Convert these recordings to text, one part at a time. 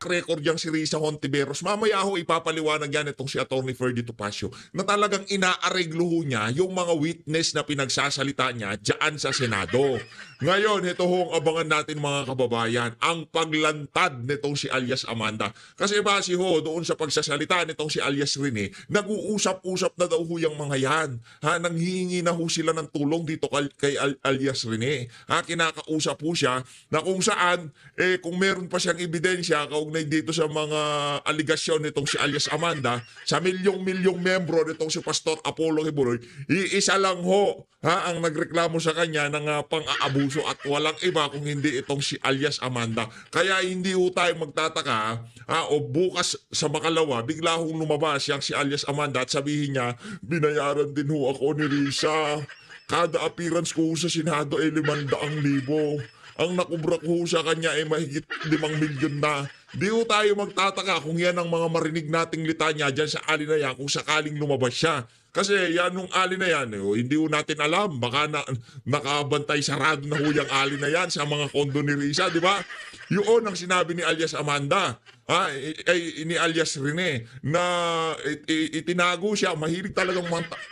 record yang si Risa Hontiveros. Mamaya ho ipapaliwanag yan itong si Atty. Ferdy Topacio na talagang inaareglo ho niya yung mga witness na pinagsasalita niya dyan sa Senado. Ngayon, ito ho ang abangan natin mga kababayan, ang paglantad nitong si alias Amanda. Kasi base ho doon sa pagsasalita nitong si alias Rene, nag-uusap-usap na daw ho yung mga yan. Nanghihingi na ho sila ng tulong dito kay alias Rene. Kinakausap ho siya na kung saan, kung meron pa siyang ebidensya kaugnay dito sa mga aligasyon nitong si alias Amanda, sa milyong-milyong membro nitong si Pastor Apollo Kibuloy, iisa lang ho ang nagreklamo sa kanya ng pang-aabuso at walang iba kung hindi itong si alias Amanda. Kaya hindi ho tayo magtataka o bukas sa makalawa, bigla hong lumabas yang si alias Amanda at sabihin niya, binayaran din ho ako ni Risa. Kada appearance ko sa Senado ay 500,000. Ang nakubra ko sa kanya ay mahigit 5 milyon na. Di ho tayo magtataka kung yan ang mga marinig nating litanya dyan sa ali na yan kung sakaling lumabas siya. Kasi yan nung ali na yan, hindi ho natin alam. Baka nakabantay sarado na ho yung ali na yan sa mga kondo ni Risa, di ba? Yun ang sinabi ni alias Amanda. Ni alias Rene na itinago siya, mahilig talagang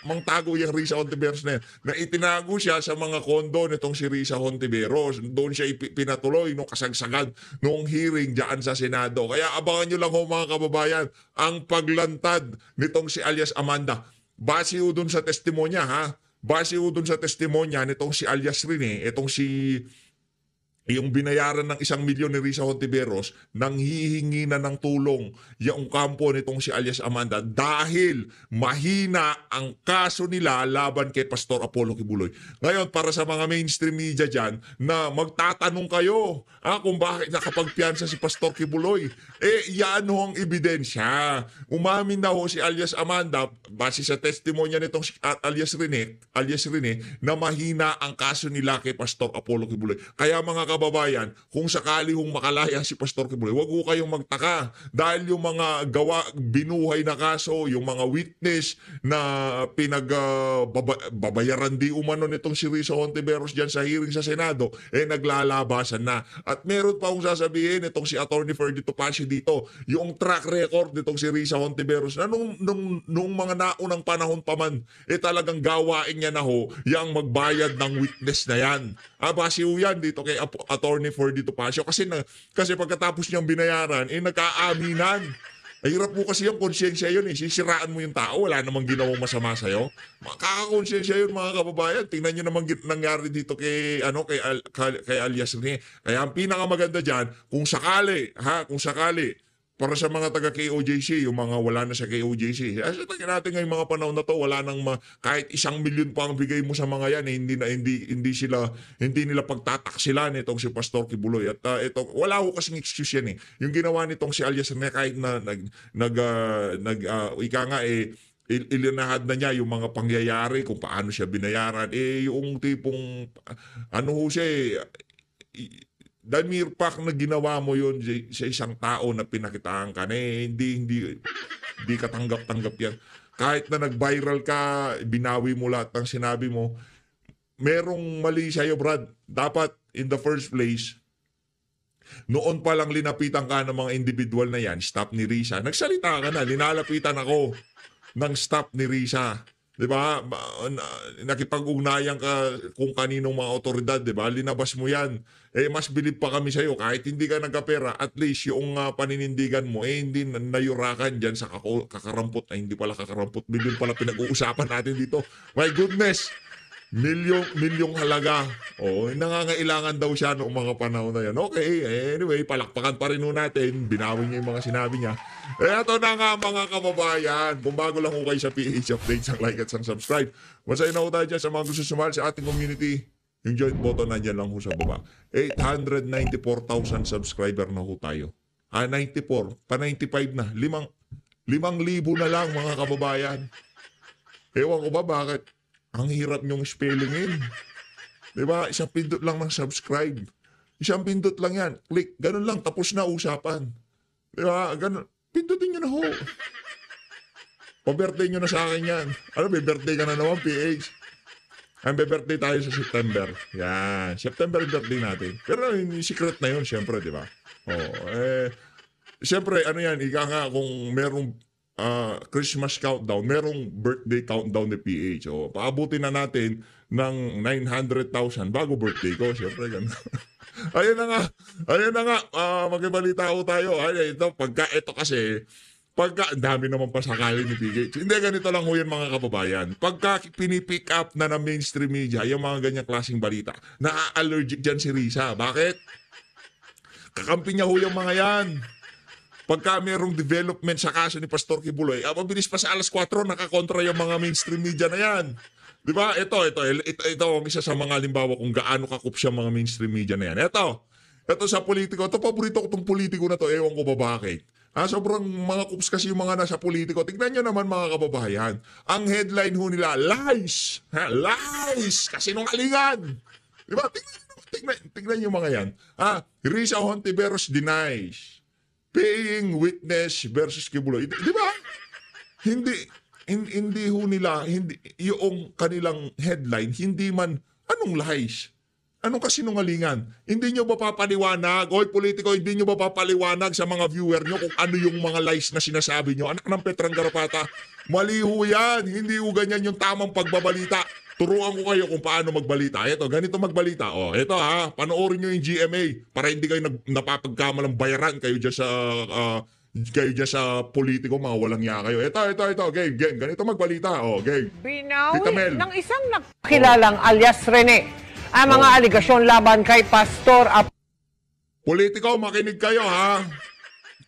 mangtago yung Risa Hontiveros na itinago siya sa mga kondo nitong si Risa Hontiveros. Doon siya pinatuloy nung kasagsagan noong hearing dyan sa Senado. Kaya abangan nyo lang ho mga kababayan ang paglantad nitong si alias Amanda. Base ho dun sa testimonya base ho dun sa testimonya nitong si alias Rene, itong yung binayaran ng 1 milyon ni Risa Hontiveros, nang hihingi na ng tulong yung kampo nitong si alias Amanda dahil mahina ang kaso nila laban kay Pastor Apollo Kibuloy. Ngayon, para sa mga mainstream media dyan, na magtatanong kayo kung bakit nakapagpiyansa si Pastor Kibuloy. Yan ho ang ebidensya. Umamin na ho si alias Amanda, base sa testimonya nitong si alias Rene, na mahina ang kaso nila kay Pastor Apollo Kibuloy. Kaya mga kababayan, kung sakali hong makalaya si Pastor Kibuloy, wag ho kayong magtaka dahil yung mga binuhay na kaso, yung mga witness na babayaran di umano nitong si Risa Hontiveros dyan sa hearing sa Senado, naglalabasan na. At meron pa akong sasabihin itong si Atty. Ferdy Topacio dito, yung track record nitong si Risa Hontiveros na nung mga naunang panahon pa man, talagang gawain niya na ho yung magbayad ng witness na yan. Base ho yan dito kay Atty. Ferdy Topacio kasi pagkatapos niyang binayaran nagkaaminan. Hirap po kasi yung konsensya yun sisiraan mo yung tao, wala namang ginawang masama sa'yo. Makakakonsensya yun mga kababayan. Tingnan nyo naman nangyari dito kay alias Rene. Kaya ang pinakamaganda dyan, kung sakali para sa mga taga KOJC, yung mga wala na sa KOJC. Kasi natin ngayong mga panahon na to, wala nang kahit 1 milyon pa ang bigay mo sa mga yan, hindi nila pagtataksilan itong si Pastor Kibuloy. At wala ko kasing excuse yan Yung ginawa nitong si alias Rene, kahit na ilinahad na niya yung mga pangyayari kung paano siya binayaran. Yung tipong Damir Pak na ginawa mo yun sa isang tao na pinakitaan ka hindi katanggap-tanggap yan. Kahit na nag-viral ka, binawi mo lahat ng sinabi mo, merong mali sa'yo, Brad. Dapat, in the first place, noon pa lang linapitan ka ng mga individual na yan, staff ni Risa. Nagsalita ka na, linalapitan ako ng staff ni Risa. Diba? Nakipag-ugnayan ka kung kaninong mga otoridad, diba? Linabas mo yan. Mas bilib pa kami sa'yo. Kahit hindi ka nagkapera, at least yung paninindigan mo, hindi nayurakan dyan sa kakarampot. Hindi pala kakarampot. Bilyon pala pinag-uusapan natin dito. My goodness! Milyong halaga. Nangangailangan daw siya noong mga panahon na yan. Okay, anyway, palakpakan pa rin natin. Binawi niya yung mga sinabi niya. Ito na nga mga kababayan. Kung bago lang ho kayo sa PH Updates, ang like at ang subscribe. Masaya na ho tayo dyan sa mga gusto sumali sa ating community. Yung join button nandiyan lang ho sa baba. 894,000 subscriber na ho tayo. 94. Pa 95 na. 5,000 na lang mga kababayan. Ewan ko ba bakit? Ang hirap niyong spellingin. Diba? Isang pindot lang ng subscribe. Isang pindot lang yan. Click. Ganun lang. Tapos na usapan. Diba? Ganun. Pindutin nyo na ho. Pa-birthday nyo na sa akin yan. May birthday ka na naman, PH. Ang birthday tayo sa September. Yan. September birthday natin. Pero yung secret na yun, syempre, diba? Siyempre, ano yan, ika nga kung merong Christmas countdown, merong birthday countdown ni PH. O, paabutin na natin ng 900,000 bago birthday ko. Siyempre, ganun. Ayun na nga. Magkibalita ko tayo. Ay, ito kasi, ang dami naman pasakali ni PH. Hindi, ganito lang ho yan mga kababayan. Pagka pinipick up na ng mainstream media, yung mga ganyang klaseng balita, na-allergic dyan si Risa. Bakit? Kakampi niya ho yung mga yan. Pagka mayroong development sa kaso ni Pastor Kibuloy, mabilis pa sa alas 4, nakakontra yung mga mainstream media na yan. Di ba? Ito ang isa sa mga halimbawa kung gaano kakupsya mga mainstream media na yan. Ito sa politiko. Ito, paborito ko itong politiko na to. Ewan ko ba bakit. Sobrang mga kups kasi yung mga nasa politiko. Tignan nyo naman mga kababayan. Ang headline ho nila, lies! Lies! Kasinungalingan! Di ba? Tignan nyo mga yan. Risa Hontiveros denies paying witness versus Kibuloy. Di ba? Hindi ho nila, yung kanilang headline, hindi man, anong lies? Anong kasinungalingan? Hindi nyo ba papaliwanag? Oy, politiko, hindi nyo ba papaliwanag sa mga viewer nyo kung ano yung mga lies na sinasabi nyo? Anak ng Petrang Garapata, mali ho yan. Hindi ho ganyan yung tamang pagbabalita. Turuan ko kayo kung paano magbalita. Ito, ganito magbalita. Ito panoorin nyo yung GMA para hindi kayo napapagkamalang bayaran kayo dyan sa politiko, mga walang niya kayo. Ito, game. Ganito magbalita. Game. Binawi ng isang nakilalang alias Rene ang mga aligasyon laban kay Pastor Politiko, makinig kayo ha.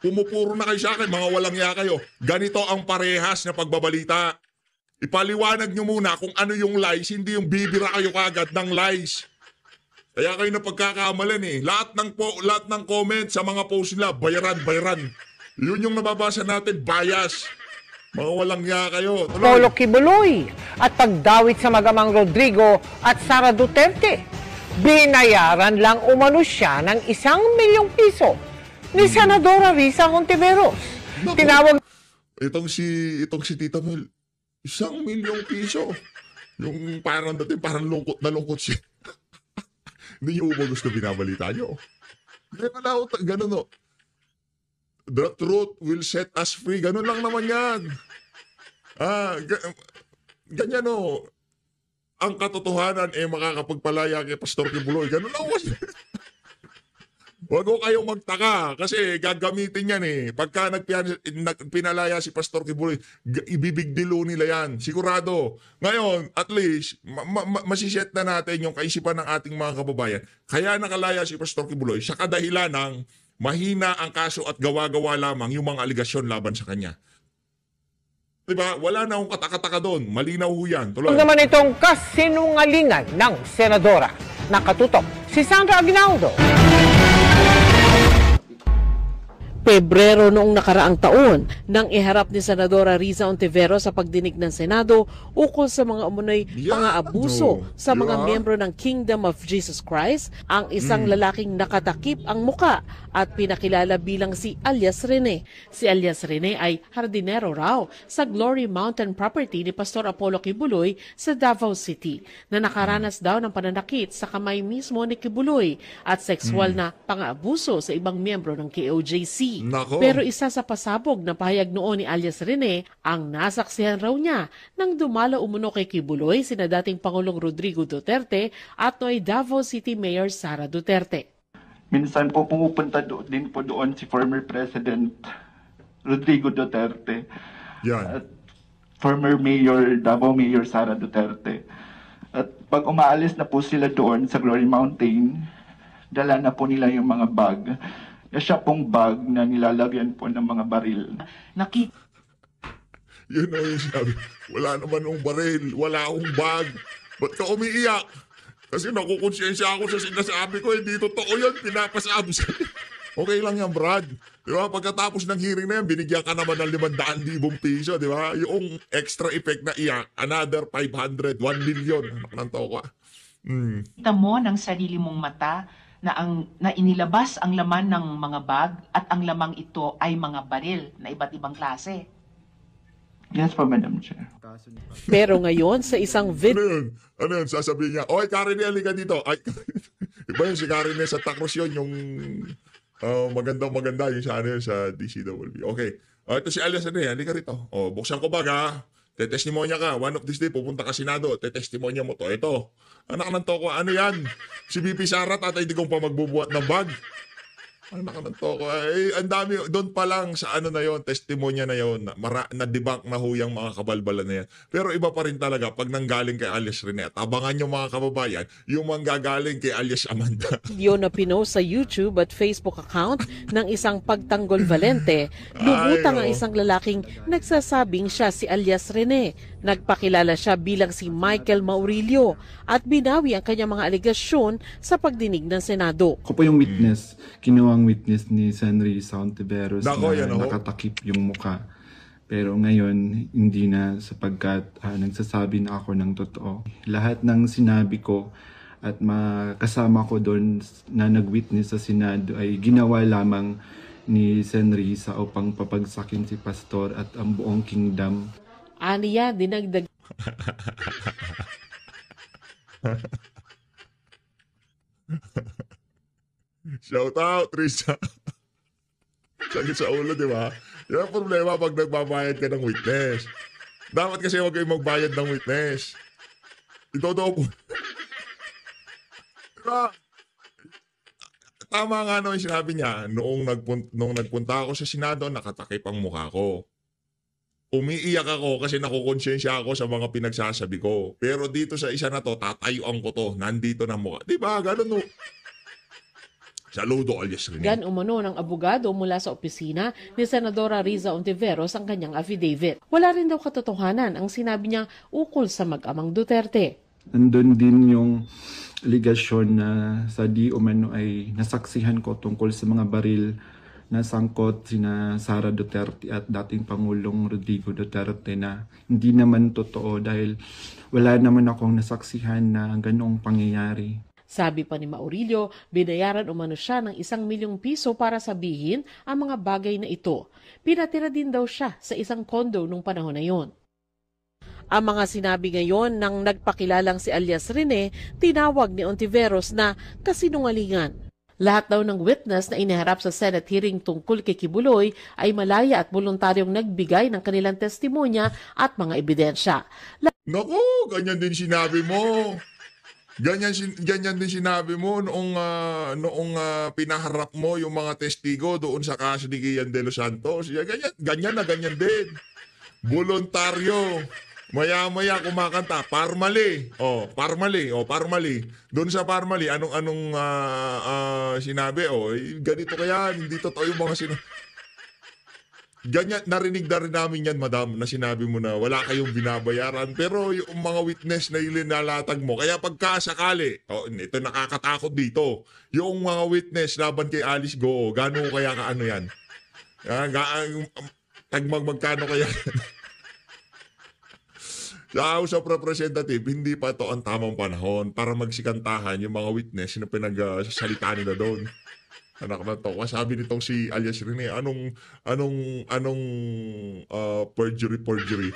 Pumupuro na kayo sa akin, mga walang niya kayo. Ganito ang parehas na pagbabalita. Ipaliwanag nyo muna kung ano yung lies, hindi yung bibira kayo kagad ng lies. Kaya kayo na pagkakamalan Lahat ng comment sa mga post nila, bayaran. Yun yung nababasa natin, bias. Mga walang niya kayo. Apollo Kibuloy at pagdawit sa magamang Rodrigo at Sara Duterte. Binayaran lang umano siya ng 1 milyong piso ni Senadora Risa Hontiveros. Tinawag Itong si Tita Mel, 1 milyong piso. Yung parang dati, parang lungkot na lungkot siya. Hindi niyo ba gusto binabalita niyo? Hindi wala ako, ganun The truth will set us free. Ganun lang naman yan. Ganyan ang katotohanan makakapagpalaya kay Pastor Kibuloy. Ganun lang kasi. Huwag ko kayong magtaka kasi gagamitin yan Pagka pinalaya si Pastor Kibuloy, ibibigdilo nila yan. Sigurado. Ngayon, at least, masiset na natin yung kaisipan ng ating mga kababayan. Kaya nakalaya si Pastor Kibuloy sa kadahilan ng mahina ang kaso at gawa-gawa lamang yung mga aligasyon laban sa kanya. Diba? Wala na akong katakataka doon. Malinaw ho yan. Tuloy. naman itong kasinungalingan ng Senadora. Nakatutok si Sandra Aguinaldo. Pebrero noong nakaraang taon nang iharap ni Senadora Risa Hontiveros sa pagdinig ng Senado ukol sa mga umunoy pang-aabuso sa mga miyembro ng Kingdom of Jesus Christ ang isang lalaking nakatakip ang muka at pinakilala bilang si alias Rene. Si alias Rene ay hardinero raw sa Glory Mountain property ni Pastor Apollo Kibuloy sa Davao City na nakaranas daw ng pananakit sa kamay mismo ni Kibuloy at sexual na pang-aabuso sa ibang miyembro ng KOJC. Nako. Pero isa sa pasabog na pahayag noon ni alias Rene ang nasaksihan raw niya nang dumalo umuno kay Kibuloy sina dating Pangulong Rodrigo Duterte at noy Davao City Mayor Sara Duterte. Minsan po pumupunta din po doon si former President Rodrigo Duterte Yan. at former Mayor, Davao Mayor Sara Duterte. At pag umaalis na po sila doon sa Glory Mountain, dala na po nila yung mga bag. Siya pong bag na nilalagyan po ng mga baril. Yun na yung sabi. Wala naman yung baril. Wala akong bag. Ba't ka umiiyak? Kasi nakukonsensya ako sa sinasabi ko. Hindi totoo yun. Pinapasabi sa'yo. Okay lang yan, Brad. Di ba? Pagkatapos ng hearing na yan, binigyan ka naman ng 500,000 piso. Di ba? Yung extra effect na iyak, another 500, 1 million. Anak ng toko. Kita mo ng sarili mong mata na inilabas ang laman ng mga bag at ang lamang ito ay mga baril na iba't ibang klase. Yes po, Madam Chair. Pero ngayon sa isang video Ano yun? Sasabihin niya, oy, Karine, halika dito. Ay, iba yun si Karine sa Cruz yun, yung Magandang-maganda yung sa ano yun, sa DCWB. Okay. Ito si alias Rene, halika rito. Buksan ko baga. Tetestimonya ka. One of this day, pupunta ka Senado. Tetestimonya mo to. Ito. Anak ng toko. Ano yan? Si BP Sara, tatay di kong pa magbubuhat ng bag. Anak ng toko. Ang dami. Doon pa lang sa ano na yon, testimonya na yon, na-debunk na huyang mga kabalbalan na yan. Pero iba pa rin talaga pag nanggaling kay alias Rene. At abangan nyo mga kababayan, yung manggagaling kay alias Amanda. Video na pinost sa YouTube at Facebook account ng isang pagtanggol Valente, lumutang ang isang lalaking nagsasabing siya si alias Rene. Nagpakilala siya bilang si Michael Maurilio at binawi ang kanyang mga alegasyon sa pagdinig ng Senado. Ako po yung witness, kinuwang witness ni Senri Sauntiveros Nako, na yan, oh. nakatakip yung muka. Pero ngayon, hindi na sapagkat nagsasabi na ako ng totoo. Lahat ng sinabi ko at kasama ko doon na nag-witness sa Senado ay ginawa lamang ni Senri sa upang papagsakin si Pastor at ang buong kingdom. Aniya, dinagdag Shout out, Trisha. Sakit sa ulo, di ba? Yan ang problema pag nagbabayad ka ng witness. Dapat kasi huwag kayong magbayad ng witness. Ito po. Diba? Tama nga no yung sinabi niya. Noong nagpunta ako sa Senado, nakatakip ang mukha ko. Umiiyak ako kasi nakukonsensya ako sa mga pinagsasabi ko. Pero dito sa isa na to, tatayuan ko to. Nandito na mukha. Diba? Ganun no. Saludo alias Rene. gan umano ng abogado mula sa opisina ni Senadora Riza Ontiveros ang kanyang affidavit. Wala rin daw katotohanan ang sinabi niya ukol sa mag-amang Duterte. Nandun din yung ligasyon na sa di umano ay nasaksihan ko tungkol sa mga baril na sangkot sina Sara Duterte at dating Pangulong Rodrigo Duterte na hindi naman totoo dahil wala naman akong nasaksihan na ganoong pangyayari. Sabi pa ni Maurilio, binayaran umano siya ng 1 milyong piso para sabihin ang mga bagay na ito. Pinatira din daw siya sa isang kondo nung panahon na yon. Ang mga sinabi ngayon ng nagpakilalang si alias Rene, tinawag ni Ontiveros na kasinungalingan. Lahat daw ng witness na iniharap sa Senate hearing tungkol kay Kibuloy ay malaya at voluntaryong nagbigay ng kanilang testimonya at mga ebidensya. Naku, ganyan din sinabi mo. Ganyan din sinabi mo noong pinaharap mo yung mga testigo doon sa kaso ni Kian De Los Santos. Ganyan din. Voluntaryo. Maya-maya kumakanta, Parmali. Parmali. Doon sa Parmali, anong sinabi? Ganito kaya, hindi totoo yung mga sinabi. Ganyan, narinig na rin namin yan, madam, na sinabi mo na wala kayong binabayaran. Pero yung mga witness na ilinalatag mo, kaya pagkasakali, ito nakakatakot dito, yung mga witness laban kay Alice Go, gano'n kaya kaano yan? Magkano kaya sa House of Representative, hindi pa ito ang tamang panahon para magsikantahan yung mga witness na pinagsasalita nila doon. Anak na to. Sabi nitong si alias Rene, anong perjury?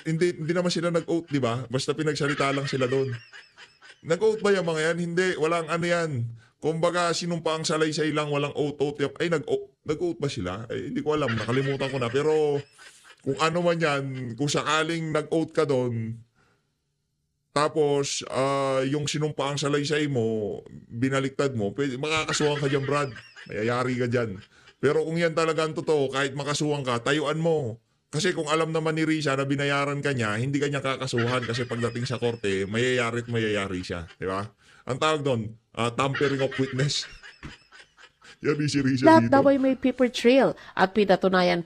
Hindi naman sila nag-oath, di ba? Basta pinagsalita lang sila doon. Nag-oath ba yung mga yan? Hindi, walang ano yan. Kumbaga, sinumpa ang salaysay lang, walang oath. Ay, nag-oath ba sila? Hindi ko alam, nakalimutan ko na. Pero kung ano man yan, kung sakaling nag-oath ka doon, tapos yung sinumpa ang salaysay mo, binaliktad mo, makakasuhan ka dyan, Brad. Mayayari ka dyan. Pero kung yan talaga ang totoo, kahit makasuhan ka, tayuan mo. Kasi kung alam naman ni Risa na binayaran ka niya, hindi ka niya kakasuhan kasi pagdating sa korte, mayayari siya. Di ba? Ang tawag doon, tampering of witness. Yan si Risa Lahat dito. daw ay may paper trail at pinatunayan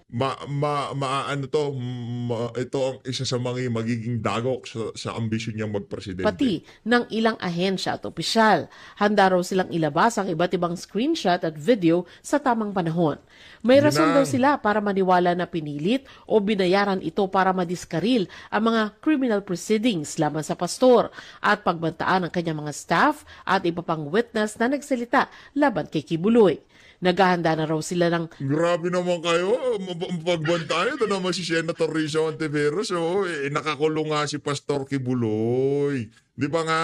ito ang isa sa mga magiging dagok sa ambisyon niyang magpresidente. pati ng ilang ahensya at opisyal. Handa raw silang ilabas ang iba't ibang screenshot at video sa tamang panahon. May Yun rason na. daw sila para maniwala na pinilit o binayaran ito para madiskaril ang mga criminal proceedings laban sa pastor at pagbantaan ang kanyang mga staff at iba pang witness na nagsalita laban kay Kibuloy. Naghahanda na raw sila ng Grabe naman kayo. Pagbantayan, ito naman si Senator Risa Ontiveros. Nakakulong nga si Pastor Kibuloy. Di ba nga,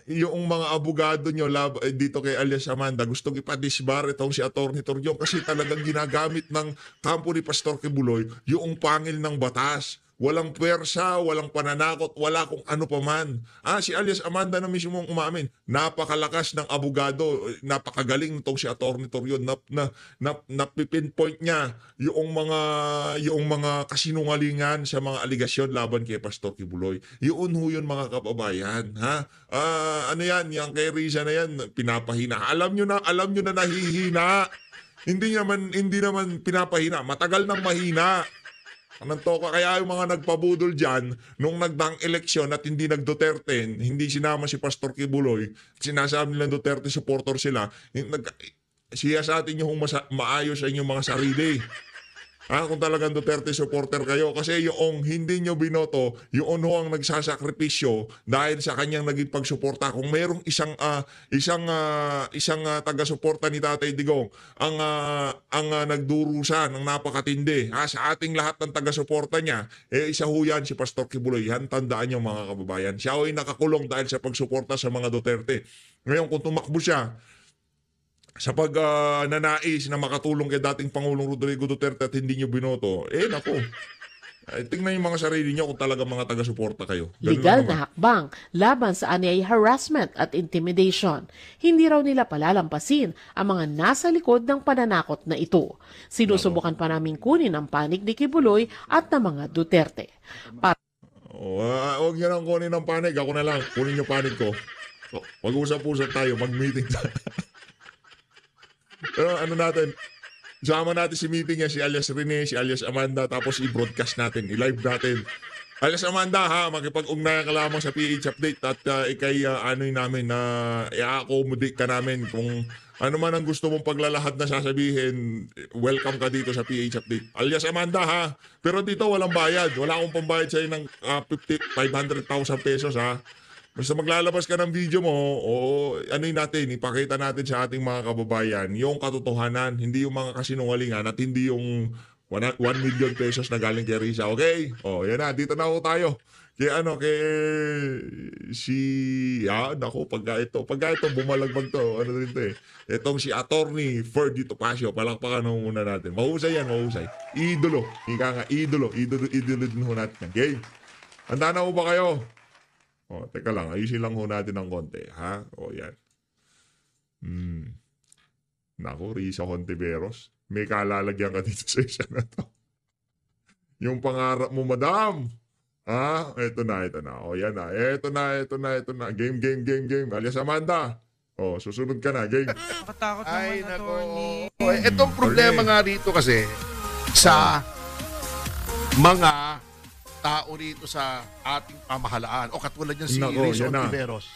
yung mga abogado nyo dito kay alias Amanda, gustong ipadisbar itong si Atty. Torreon kasi talagang ginagamit ng kampo ni Pastor Kibuloy yung pangil ng batas. Walang pwersa, walang pananakot, wala kung ano pa man. Si alias Amanda na mismo umamin, napakalakas ng abogado, napakagaling nitong si Atty. Torreon na pinpoint niya yung mga kasinungalingan sa mga aligasyon laban kay Pastor Kibuloy. Yun mga kababayan, ha? Ano yan, yung kay Risa na yan, pinapahina. Alam nyo na nahihina. Hindi naman pinapahina, matagal nang mahina. Anong toka kaya yung mga nagpabudol dyan nung nagdaang eleksyon at hindi nag-Duterte, hindi sinama si Pastor Kibuloy, sinasabi nila Duterte supporter sila, siya sa atin yung maayos sa inyong mga sarili. Kung talagang Duterte supporter kayo, kasi yung hindi nyo binoto, yung ang nagsasakripisyo dahil sa kanyang naging pagsuporta. Kung mayroong isang taga-suporta ni Tatay Digong ang nagdurusa ng napakatindi sa ating lahat ng taga-suporta niya, isa ho yan si Pastor Kibuloy. Yan, tandaan niyo mga kababayan. Siya ay nakakulong dahil sa pagsuporta sa mga Duterte. Ngayon kung tumakbo siya sa nanais na makatulong kay dating Pangulong Rodrigo Duterte at hindi nyo binoto, nako. Tingnan yung mga sarili nyo kung talaga mga taga-suporta kayo. Ganun legal naman. na hakbang laban sa anyay harassment at intimidation. Hindi raw nila palalampasin ang mga nasa likod ng pananakot na ito. Sinusubukan pa namin kunin ang panig ni Kibuloy at ng mga Duterte. Huwag nyo nang kunin ng panig. Ako na lang. Kunin yung panig ko. Mag-usap-usap tayo. Mag-meeting tayo. Pero natin, sama natin si meeting niya, si alias Rene, si alias Amanda, tapos i-broadcast natin, i-live natin. Alias Amanda, makipag-ugnayan ka lamang sa PH Update at namin na i-accommodate ka namin kung ano man ang gusto mong paglalahad na sasabihin, welcome ka dito sa PH Update. Alias Amanda, pero dito walang bayad. Wala akong pambayad sa'yo ng 500,000 pesos, Basta maglalabas ka ng video mo, ipakita natin sa ating mga kababayan yung katotohanan, hindi yung mga kasinungalingan at hindi yung 1 million pesos na galing kay Risa, okay? Yan na, dito na ako tayo. Pagka ito, bumalagbag to, itong si Atty. Ferdy Topacio, palakpakan ho muna natin. Mahusay yan, mahusay. Idolo, idolo din ho natin. Okay? Handa na ho ba kayo? Teka lang. Ayusin lang ho natin ng konti. Yan. Naku, Risa Ontiveros. May kalalagyan ka dito sa isa na to. Yung pangarap mo, madam. Ito na. Yan na. Ito na. Game. Alias Amanda. Susunod ka na. Game. Nakatakot Ay, naman, nako. attorney. Itong problema nga rito kasi sa mga tao rito sa ating pamahalaan o katulad niyan si Nako, Risa yan na. Ontiveros.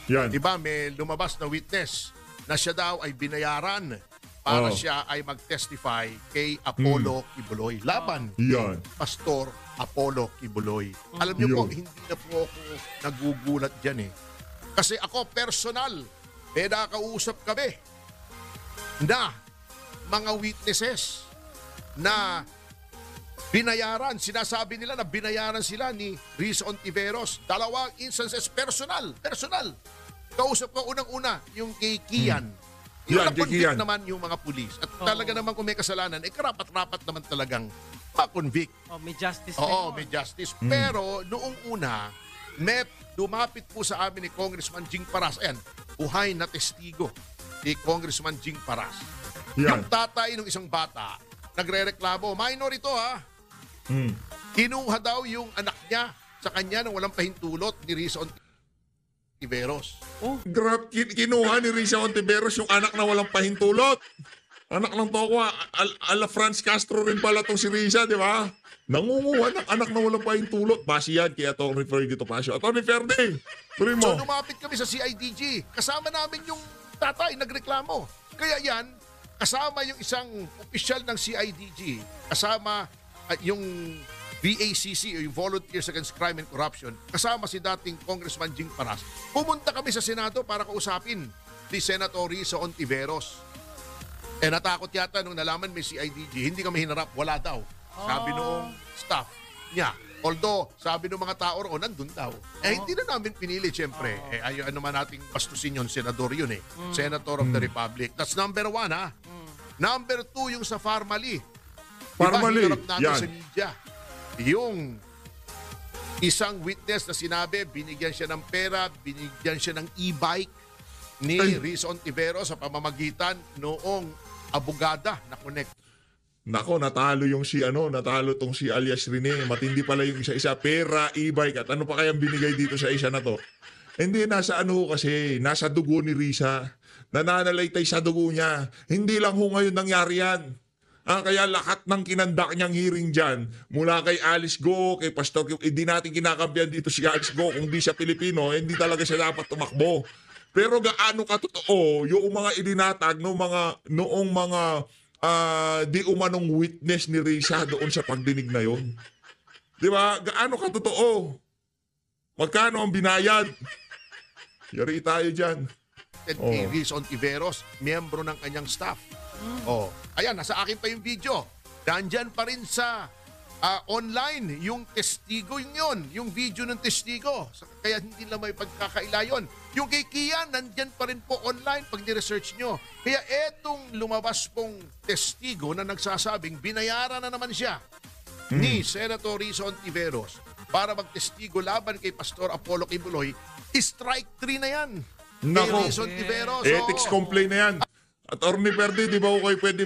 Yan. Diba may lumabas na witness na siya daw ay binayaran para siya ay mag-testify kay Apollo Kibuloy. Laban Yan. Pastor Apollo Kibuloy. Alam niyo po, hindi na po ako nagugulat dyan Kasi ako personal, may nakausap kami na mga witnesses na binayaran, sinasabi nila na binayaran sila ni Risa Ontiveros. 2 instances, personal. Kausap ko unang-una yung kay Kian. Yung na-convict naman yung mga pulis. At talaga naman kung may kasalanan, karapat-rapat naman talagang ma-convict. May justice. Oo, may justice. Pero noong una, may dumapit po sa amin ni Congressman Jing Paras. Ayan, buhay na testigo ni Congressman Jing Paras. Yan. Yung tatay ng isang bata, nagre-reklamo, minor ito Kinuha daw yung anak niya sa kanya nang walang pahintulot ni Risa Ontiveros. Kinuha ni Risa Ontiveros yung anak na walang pahintulot. Anak ng tokwa, ala Franz Castro rin pala tong si Risa, di ba? Nangunguha ng anak na walang pahintulot. Base yan kay Atty. Ferdy Topacio. Atty. Ferdy, tuloy mo. So lumapit kami sa CIDG. Kasama namin yung tatay, nagreklamo. Kaya yan, kasama yung isang opisyal ng CIDG, kasama yung VACC o yung Volunteers Against Crime and Corruption, kasama si dating Congressman Jing Paras. Pumunta kami sa Senado para kausapin si Senator Risa Ontiveros. Natakot yata nung nalaman may CIDG, hindi kami hinarap, wala daw. Sabi noong staff niya. Although, sabi ng mga tao roon, nandun daw. Hindi na namin pinili, siyempre. Ayaw naman nating bastusin yun, senador yun eh. Senator of the Republic. That's number 1, ha? Number 2, yung sa Farmally. Farmally, Hinarap natin yan. sa media. Yung isang witness na sinabi, binigyan siya ng pera, binigyan siya ng e-bike ni Riz Ontiveros sa pamamagitan noong abogada na connect. Nako, natalo natalo tong si alias Rene. Matindi pala yung isa-isa. Pera, e-bike, at ano pa kayang binigay dito sa isa na to? Hindi, nasa kasi, nasa dugo ni Risa. Nananalaytay sa dugo niya. Hindi lang ngayon nangyari yan. Kaya lahat ng kinandak niyang hearing dyan, mula kay Alice Go, kay Pastor, hindi natin kinakampihan dito si Alice Go. Kung di siya Pilipino, hindi talaga siya dapat tumakbo. Pero gaano katotoo yung mga ilinatag noong mga di umanong witness ni Risa doon sa pagdinig na yon. Di ba? Gaano katotoo? Magkano ang binayad? Yari tayo dyan. Kay Riz Ontiveros, miyembro ng kanyang staff. Ayan, nasa akin pa yung video. Nandyan pa rin sa online yung testigo yun, yung video ng testigo. Kaya hindi lang may pagkakaila yun. Yung kay Kian, nandyan pa rin po online pag ni-research nyo. Kaya etong lumabas pong testigo na nagsasabing binayaran na naman siya ni Senator Riz Ontiveros para magtestigo laban kay Pastor Apollo Kibuloy, strike 3 na yan. Nako, Kay Riz Ontiveros. ethics complaint na yan. Attorney Verde, di ba ko kayo pwede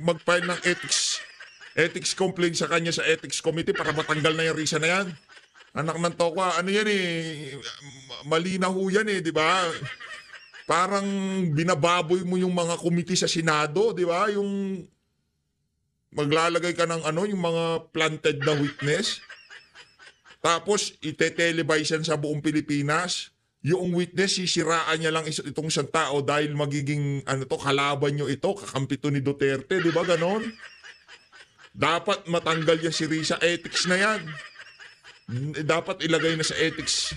mag-file ng ethics complaint sa kanya sa ethics committee para matanggal na yung Risa na yan? Anak ng tokwa, ano yan mali na ho yan di ba? Parang binababoy mo yung mga committee sa Senado, di ba? Yung maglalagay ka ng yung mga planted na witness. Tapos ite-televise yan sa buong Pilipinas. Yung witness, sisiraan niya lang itong isang tao dahil magiging kalaban nyo ito, kakampi to ni Duterte, di ba ganon? Dapat matanggal yan si Risa, ethics na yan. Dapat ilagay na sa ethics.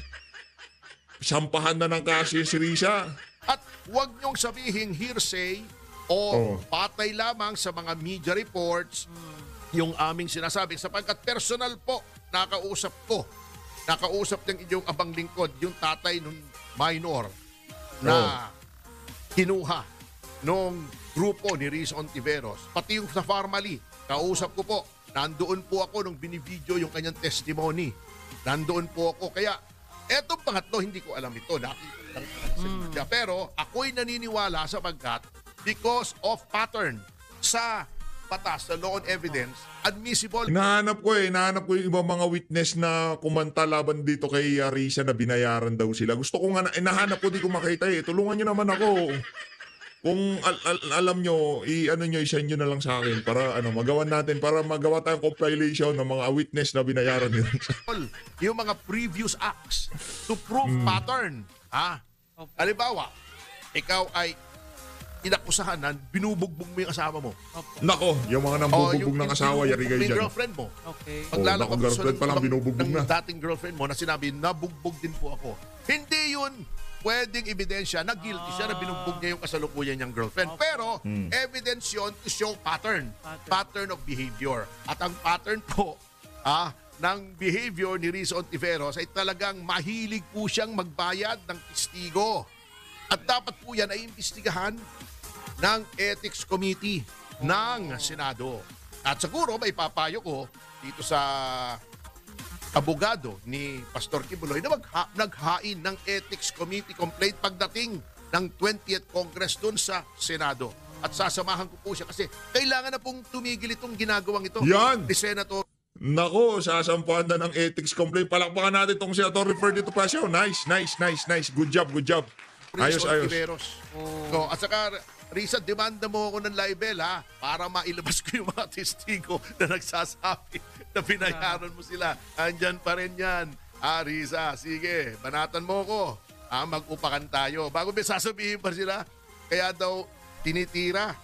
Sampahan na ng kaso yung si Risa. At huwag niyong sabihin hearsay o patay lamang sa mga media reports yung aming sinasabi sapagkat personal po nakausap ng inyong abang lingkod yung tatay ng minor na kinuha nung grupo ni Riz Ontiveros. Pati yung sa Farmally, kausap ko po, nandoon po ako nung binivideo yung kanyang testimony. Nandoon po ako. Kaya, etong pangatlo, hindi ko alam ito. Nakita lang sa media. Pero, ako'y naniniwala sapagkat because of pattern sa batas, sa law on evidence, admissible. Hinahanap ko yung ibang mga witness na kumanta laban dito kay Risa na binayaran daw sila. Gusto ko nga, nahanap ko, di ko makita Tulungan nyo naman ako. Kung alam nyo, i-send nyo na lang sa akin para magawan natin, para magawa tayong compilation ng mga witness na binayaran nila. Yung mga previous acts to prove pattern. Halimbawa, ikaw ay inakusahan na binubugbog mo yung asawa mo. Nako, yung mga nambubugbog ng asawa, yari kayo yung dyan. girlfriend mo. Okay. Paglalakot girlfriend pa lang, binubugbog na. dating girlfriend mo na sinabi, nabugbog din po ako. Hindi yun pwedeng ebidensya na guilty siya na binugbog niya yung kasalukuyan niyang girlfriend. Pero, evidence yun to show pattern. Pattern of behavior. At ang pattern po ng behavior ni Riz Ontiveros ay talagang mahilig po siyang magbayad ng testigo. At dapat po yan ay imbestigahan ng Ethics Committee ng Senado. At siguro may papayo ko dito sa abogado ni Pastor Kibuloy na naghain ng Ethics Committee complaint pagdating ng 20th Congress dun sa Senado. At sasamahan ko po siya kasi kailangan na pong tumigil itong ginagawang ito Yan! ni Senator. Nako, sasampahan na ng ethics complaint. Palakpakan natin itong Senator Ferdinand Pasio. Nice. Good job. Ayos. So, at saka, Risa, demanda mo ako ng libel para mailabas ko yung mga testigo na nagsasabi na binayaran mo sila. Andyan pa rin yan. Risa, sige, banatan mo ko. Mag-upakan tayo. Bago may sasabihin pa sila, kaya daw tinitira,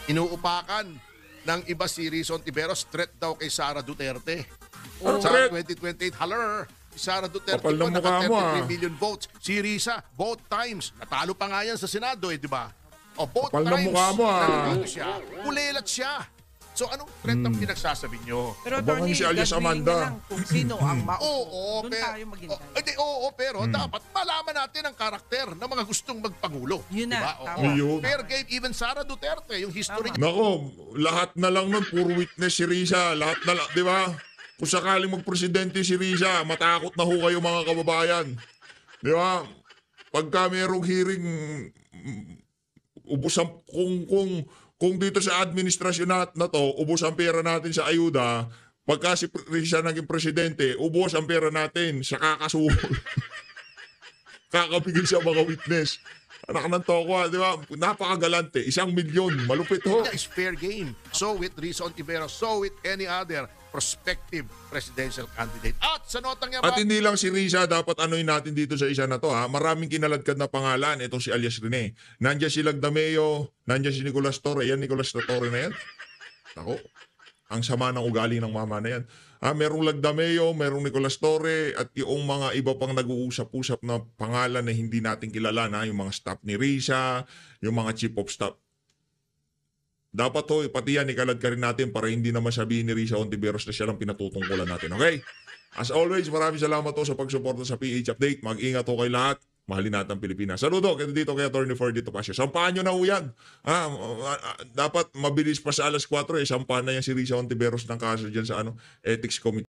inuupakan ng iba si Riz Ontiveros, threat daw kay Sara Duterte. Sa 2028, haler, si Sara Duterte Kapal ng po, mukha mo, 33 million votes. Si Risa, both times. Natalo pa nga yan sa Senado, di ba? both Kapal ng times mukha mo, nandito siya, kulelat siya. So anong threat ang pinagsasabi nyo? Pero Abangan attorney, si alias gagawin Amanda. niya lang kung sino ang maupo. Oo, Doon tayo maghintay. pero dapat malaman natin ang karakter ng mga gustong magpangulo. Yun na, Diba? tama. Oo. Yun. Fair game, even Sara Duterte, yung history niya. Nako, lahat na lang nun, puro witness si Risa. Lahat na lang, di ba? Kung sakaling magpresidente si Risa, matakot na ho kayo mga kababayan. Di ba? Pagka merong hearing, ubos ang, kung dito sa administrasyon na to, ubos ang pera natin sa ayuda, pagka si Risa naging presidente, ubos ang pera natin sa kakasuhol. Kakabigil sa mga witness. Anak ng toko, di ba? Napakagalante. 1 milyon. Malupit ho. Is fair game. So with Risa Ontiveros, so with any other prospective presidential candidate. At sa notang yan, At hindi lang si Risa, dapat anuin natin dito sa isa na to ha. Maraming kinaladkad na pangalan. Itong si alias Rene. Nandiyan si Lagdameo, nandiyan si Nicolas Torre. Yan, Nicolas Torre na yan. Ako, ang sama ng ugali ng mama na yan. Merong Lagdameo, merong Nicolas Torre, at yung mga iba pang nag-uusap-usap na pangalan na hindi natin kilala na, yung mga staff ni Risa, yung mga chief of staff. Dapat ho, pati yan, ikalad ka rin natin para hindi naman sabihin ni Risa Ontiveros na siya lang pinatutungkulan natin. Okay? As always, maraming salamat ho sa pagsuporta sa PH Update. Mag-ingat ho kayo lahat. Mahalin natin ang Pilipinas. Saludo, kaya dito kay Atty. Ferdinand Topacio. Sampahan nyo na ho yan. Dapat mabilis pa sa alas 4 sampahan na yan si Risa Ontiveros ng kaso dyan sa Ethics Committee.